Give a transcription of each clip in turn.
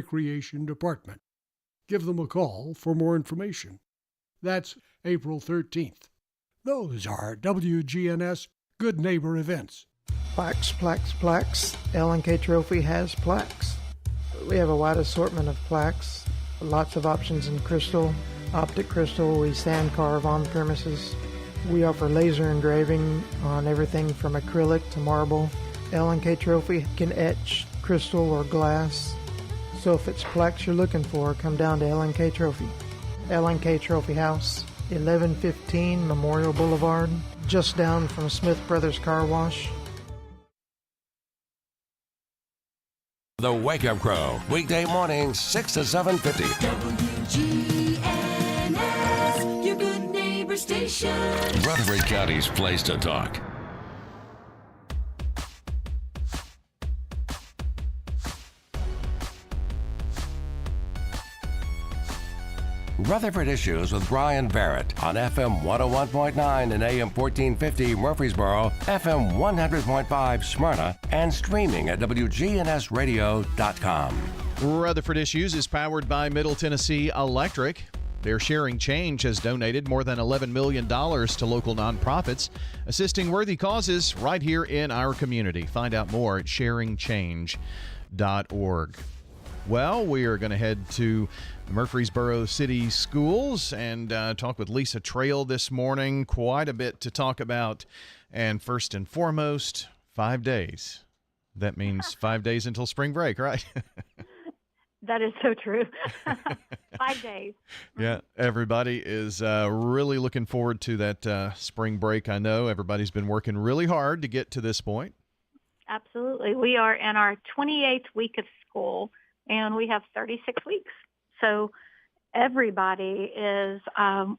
Recreation Department. Give them a call for more information. That's April 13th. Those are WGNS Good Neighbor events. Plaques, plaques, plaques. L&K Trophy has plaques. We have a wide assortment of plaques, lots of options in crystal, optic crystal. We sand carve on premises. We offer laser engraving on everything from acrylic to marble. L&K Trophy can etch crystal or glass. So if it's plaques you're looking for, come down to L&K Trophy. L&K Trophy House, 1115 Memorial Boulevard, just down from Smith Brothers Car Wash. The Wake Up Crew, weekday mornings, 6 to 7:50. WGNS, your good neighbor station. Rutherford County's place to talk. Rutherford Issues with Brian Barrett on FM 101.9 and AM 1450 Murfreesboro, FM 100.5 Smyrna, and streaming at WGNSradio.com. Rutherford Issues is powered by Middle Tennessee Electric. Their Sharing Change has donated more than $11 million to local nonprofits, assisting worthy causes right here in our community. Find out more at sharingchange.org. Well, we are going to head to Murfreesboro City Schools and talk with Lisa Trail this morning. Quite a bit to talk about. And first and foremost, 5 days. That means 5 days until spring break, right? That is so true. 5 days. Yeah, everybody is really looking forward to that spring break. I know everybody's been working really hard to get to this point. Absolutely. We are in our 28th week of school, and we have 36 weeks. So everybody is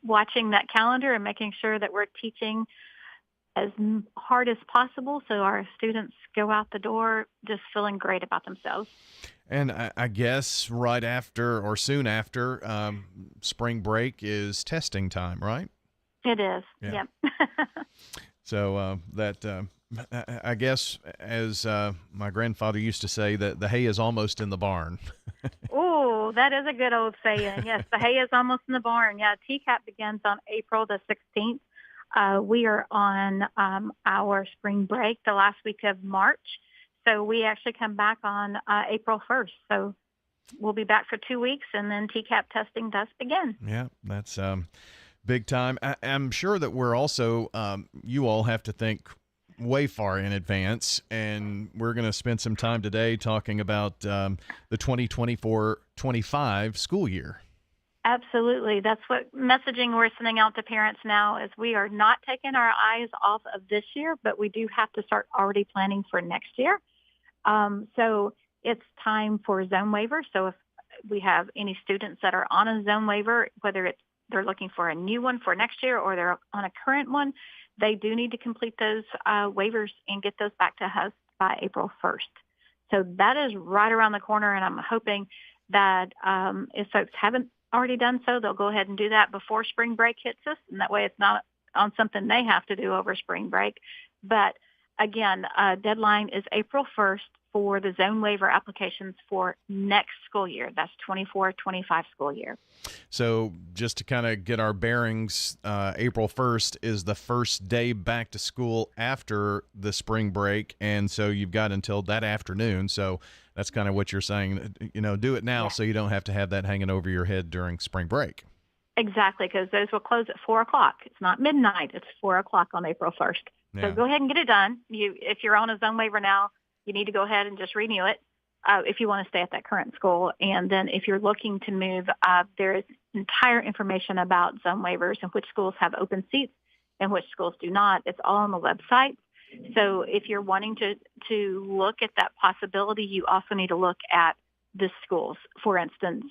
watching that calendar and making sure that we're teaching as hard as possible so our students go out the door just feeling great about themselves. And I guess right after or soon after spring break is testing time, right? It is, yeah. Yep. So I guess, as my grandfather used to say, that the hay is almost in the barn. Oh, that is a good old saying. Yes, the hay is almost in the barn. Yeah, TCAP begins on April the 16th. We are on our spring break the last week of March. So we actually come back on April 1st. So we'll be back for 2 weeks, and then TCAP testing does begin. Yeah, that's big time. I'm sure that we're also, you all have to think way far in advance, and we're going to spend some time today talking about the 2024-25 school year. Absolutely. That's what messaging we're sending out to parents now is we are not taking our eyes off of this year, but we do have to start already planning for next year. So it's time for zone waivers. So if we have any students that are on a zone waiver, whether they're looking for a new one for next year or they're on a current one, they do need to complete those waivers and get those back to us by April 1st. So that is right around the corner, and I'm hoping that if folks haven't already done so, they'll go ahead and do that before spring break hits us, and that way it's not on something they have to do over spring break. But again, deadline is April 1st for the zone waiver applications for next school year. That's 24-25 school year. So just to kind of get our bearings, April 1st is the first day back to school after the spring break, and so you've got until that afternoon. So that's kind of what you're saying, do it now so you don't have to have that hanging over your head during spring break. Exactly, because those will close at 4 o'clock. It's not midnight. It's 4 o'clock on April 1st. Yeah. So go ahead and get it done. If you're on a zone waiver now, you need to go ahead and just renew it if you want to stay at that current school. And then if you're looking to move, there is entire information about zone waivers and which schools have open seats and which schools do not. It's all on the website. So if you're wanting to look at that possibility, you also need to look at the schools. For instance,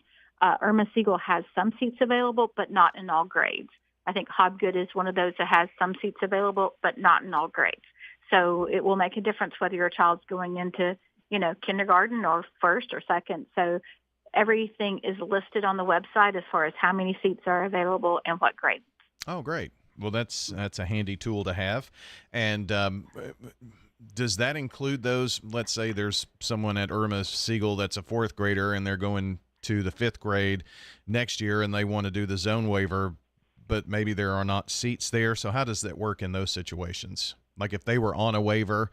Irma Siegel has some seats available, but not in all grades. I think Hobgood is one of those that has some seats available, but not in all grades. So it will make a difference whether your child's going into, kindergarten or first or second. So everything is listed on the website as far as how many seats are available and what grades. Oh, great. Well, that's a handy tool to have. And does that include those? Let's say there's someone at Irma Siegel that's a fourth grader and they're going to the fifth grade next year and they want to do the zone waiver, but maybe there are not seats there. So how does that work in those situations? Like if they were on a waiver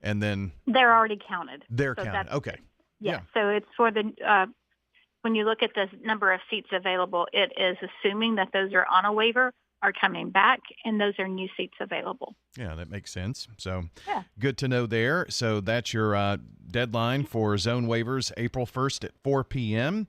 and then They're already counted. they're counted. Okay. Yeah. So it's for the when you look at the number of seats available, it is assuming that those are on a waiver are coming back, and those are new seats available. Yeah, that makes sense. So yeah. Good to know there. So that's your deadline for zone waivers, April 1st at 4 p.m.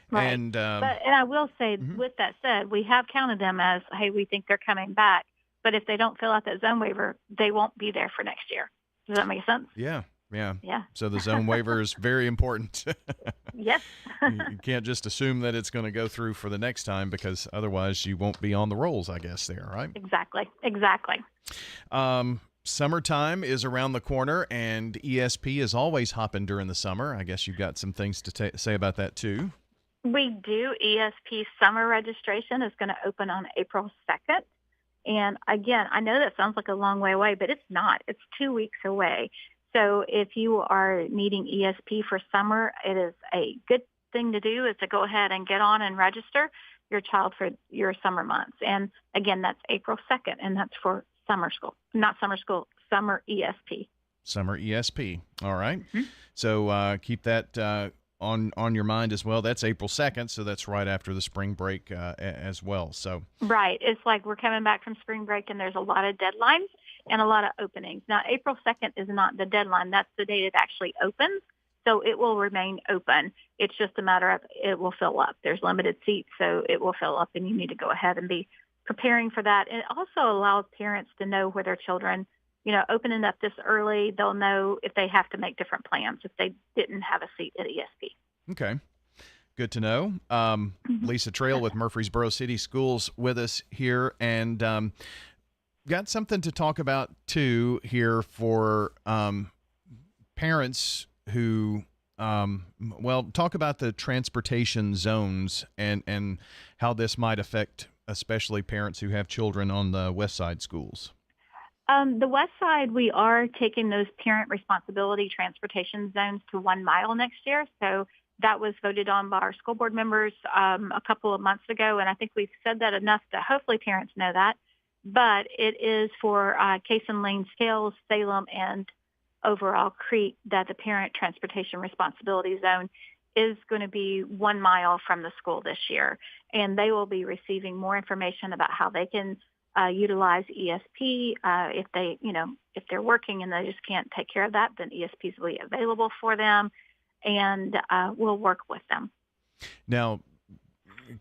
Right. And I will say, with that said, we have counted them as, hey, we think they're coming back. But if they don't fill out that zone waiver, they won't be there for next year. Does that make sense? Yeah. Yeah. So the zone waiver is very important. Yes. You can't just assume that it's going to go through for the next time because otherwise you won't be on the rolls, I guess, there, right? Exactly. Summertime is around the corner, and ESP is always hopping during the summer. I guess you've got some things to say about that, too. We do. ESP summer registration is going to open on April 2nd. And, again, I know that sounds like a long way away, but it's not. It's 2 weeks away. So if you are needing ESP for summer, it is a good thing to do is to go ahead and get on and register your child for your summer months. And again, that's April 2nd, and that's for summer school, not summer school, summer ESP. Summer ESP. All right. Mm-hmm. So keep that on your mind as well. That's April 2nd, so that's right after the spring break as well. So right. It's like we're coming back from spring break, and there's a lot of deadlines and a lot of openings. Now, April 2nd is not the deadline. That's the date it actually opens, so it will remain open. It's just a matter of it will fill up. There's limited seats, so it will fill up, and you need to go ahead and be preparing for that. And it also allows parents to know where their children, opening up this early, they'll know if they have to make different plans if they didn't have a seat at ESP. Okay. Good to know. Lisa Trail with Murfreesboro City Schools with us here, and got something to talk about too here for parents who talk about the transportation zones and how this might affect especially parents who have children on the West Side schools. The West Side, we are taking those parent responsibility transportation zones to 1 mile next year. So that was voted on by our school board members a couple of months ago, and I think we've said that enough that hopefully parents know that. But it is for Case and Lane Scales, Salem, and Overall Creek that the parent transportation responsibility zone is going to be 1 mile from the school this year. And they will be receiving more information about how they can utilize ESP. If they're working and they just can't take care of that, then ESPs will be available for them, and we'll work with them. Now,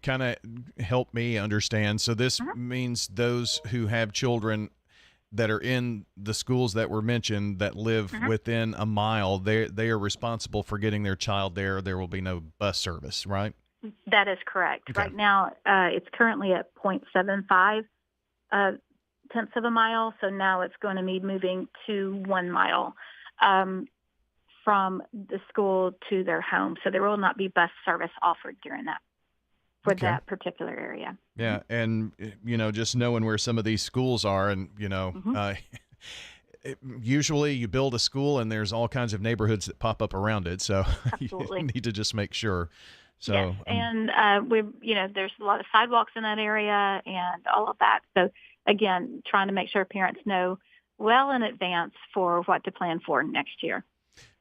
kind of help me understand. So this means those who have children that are in the schools that were mentioned that live within a mile, they are responsible for getting their child there. There will be no bus service, right? That is correct. Okay. Right now, it's currently at 0.75 tenths of a mile. So now it's going to be moving to 1 mile from the school to their home. So there will not be bus service offered during that. For that particular area. Yeah, and, just knowing where some of these schools are and, usually you build a school and there's all kinds of neighborhoods that pop up around it. So you need to just make sure. So, yes, and there's a lot of sidewalks in that area and all of that. So, again, trying to make sure parents know well in advance for what to plan for next year.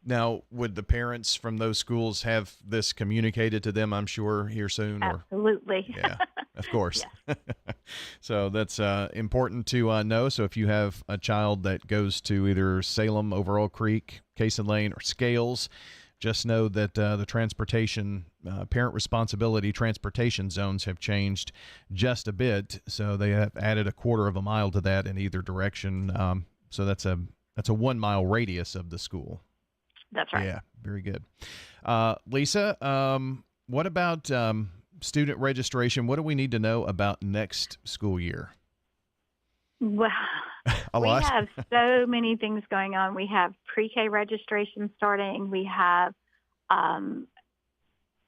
Now, would the parents from those schools have this communicated to them, I'm sure, here soon? Absolutely. Yeah, of course. So that's important to know. So if you have a child that goes to either Salem, Overall Creek, Case and Lane, or Scales, just know that the transportation, parent responsibility transportation zones have changed just a bit. So they have added 1/4 mile to that in either direction. So that's a 1 mile radius of the school. That's right. Yeah, very good. Lisa, what about student registration? What do we need to know about next school year? Well, we have so many things going on. We have pre-K registration starting. We have,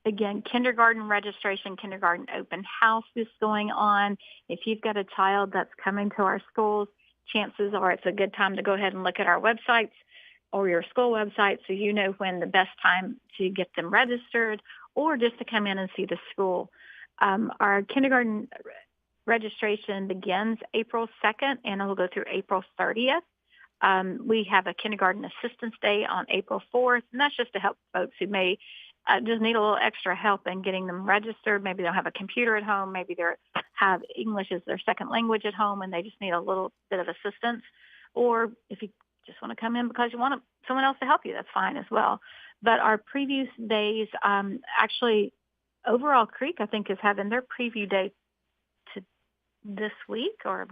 again, kindergarten registration, kindergarten open house is going on. If you've got a child that's coming to our schools chances are it's a good time to go ahead and look at our websites or your school website so you know when the best time to get them registered or just to come in and see the school. Our kindergarten registration begins April 2nd and it will go through April 30th. We have a kindergarten assistance day on April 4th, and that's just to help folks who may just need a little extra help in getting them registered. Maybe they don't have a computer at home. Maybe they have English as their second language at home, and they just need a little bit of assistance. Or if you just want to come in because you want someone else to help you, that's fine as well. But our preview days, actually, Overall Creek, I think, is having their preview day to this week, or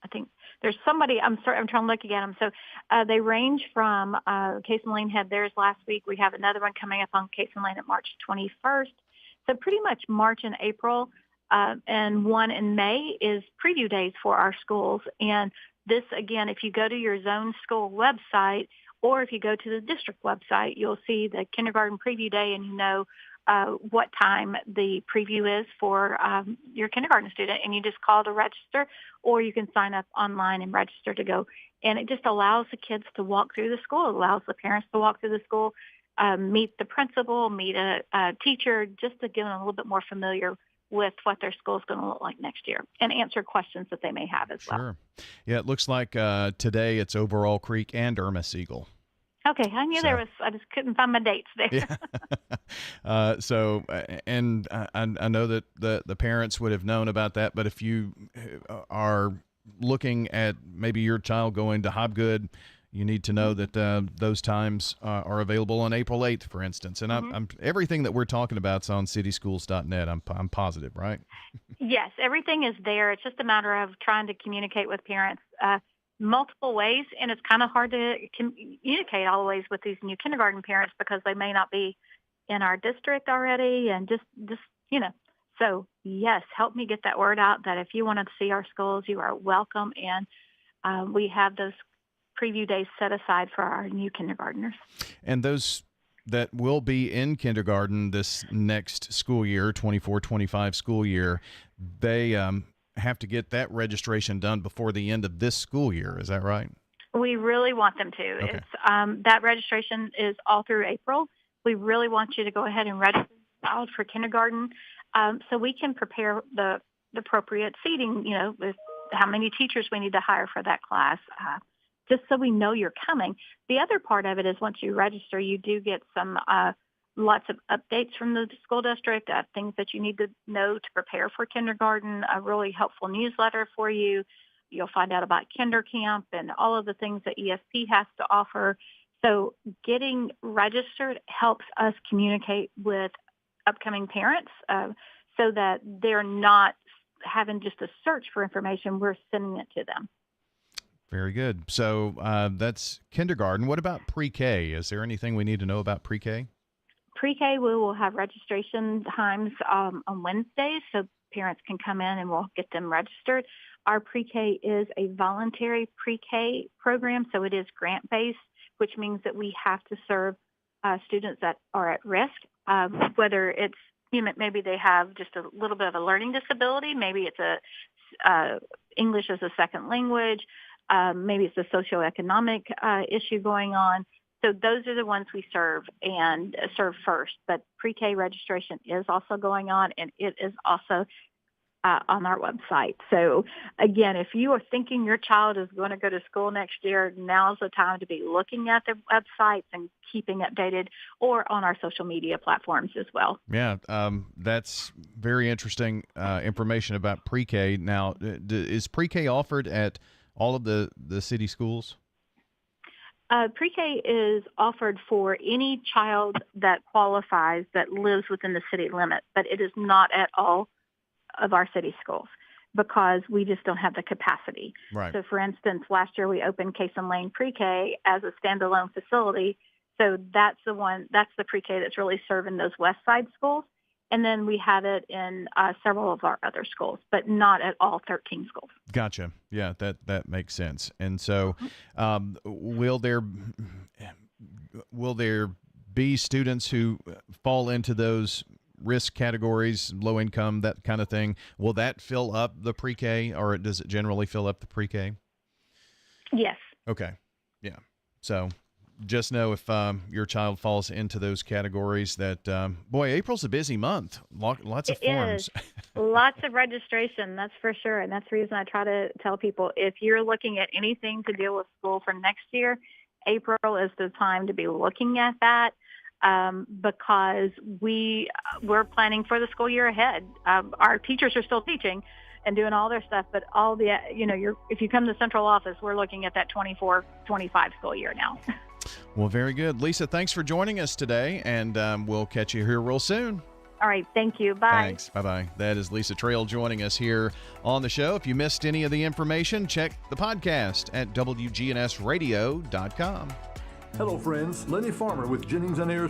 I think there's somebody, I'm trying to look again. So they range from, Case and Lane had theirs last week. We have another one coming up on Case and Lane at March 21st. So pretty much March and April, and one in May is preview days for our schools. And this, again, if you go to your zone school website or if you go to the district website, you'll see the kindergarten preview day and you know what time the preview is for your kindergarten student, and you just call to register, or you can sign up online and register to go. And it just allows the kids to walk through the school. It allows the parents to walk through the school, meet the principal, meet a teacher, just to get them a little bit more familiar with what their school is going to look like next year and answer questions that they may have as well. Sure. Yeah, it looks like today it's Overall Creek and Irma Siegel. Okay, I knew there was. I just couldn't find my dates there. Yeah. And I know that the parents would have known about that, but if you are looking at maybe your child going to Hobgood, you need to know that those times are available on April 8th, for instance. And I'm everything that we're talking about is on cityschools.net. I'm positive, right? Yes, everything is there. It's just a matter of trying to communicate with parents multiple ways, and it's kind of hard to communicate always with these new kindergarten parents because they may not be in our district already, and just So yes, help me get that word out that if you want to see our schools, you are welcome, and we have those preview days set aside for our new kindergartners. And those that will be in kindergarten this next school year, 24-25 school year, they have to get that registration done before the end of this school year. Is that right? We really want them to. Okay. It's that registration is all through April. We really want you to go ahead and register your child for kindergarten so we can prepare the appropriate seating, with how many teachers we need to hire for that class, just so we know you're coming. The other part of it is once you register, you do get some lots of updates from the school district, things that you need to know to prepare for kindergarten, a really helpful newsletter for you. You'll find out about Kinder Camp and all of the things that ESP has to offer. So getting registered helps us communicate with upcoming parents so that they're not having just a search for information. We're sending it to them. Very good. So that's kindergarten. What about pre-K? Is there anything we need to know about pre-K? Pre-K, we will have registration times on Wednesdays, so parents can come in and we'll get them registered. Our pre-K is a voluntary pre-K program, so it is grant-based, which means that we have to serve students that are at risk, whether it's, maybe they have just a little bit of a learning disability, maybe it's English as a second language, maybe it's a socioeconomic issue going on. So those are the ones we serve and serve first. But pre-K registration is also going on, and it is also on our website. So again, if you are thinking your child is going to go to school next year, now's the time to be looking at the websites and keeping updated, or on our social media platforms as well. Yeah, that's very interesting information about pre-K. Now, is pre-K offered at all of the city schools? Pre-K is offered for any child that qualifies that lives within the city limit, but it is not at all of our city schools because we just don't have the capacity. Right. So, for instance, last year we opened Case and Lane Pre-K as a standalone facility. So that's the Pre-K that's really serving those West Side schools. And then we have it in several of our other schools, but not at all 13 schools. Gotcha. Yeah, that makes sense. And so will there be students who fall into those risk categories, low income, that kind of thing? Will that fill up the pre-K, or does it generally fill up the pre-K? Yes. Okay. Yeah. So just know if your child falls into those categories that, boy, April's a busy month. Lots of It forms. is. Lots of registration, that's for sure. And that's the reason I try to tell people, if you're looking at anything to deal with school for next year, April is the time to be looking at that, because we're planning for the school year ahead. Our teachers are still teaching and doing all their stuff, but all the, if you come to the central office, we're looking at that 24-25 school year now. Well, very good. Lisa, thanks for joining us today, and we'll catch you here real soon. All right. Thank you. Bye. Thanks. Bye-bye. That is Lisa Trail joining us here on the show. If you missed any of the information, check the podcast at WGNSradio.com. Hello, friends. Lenny Farmer with Jennings and Ayers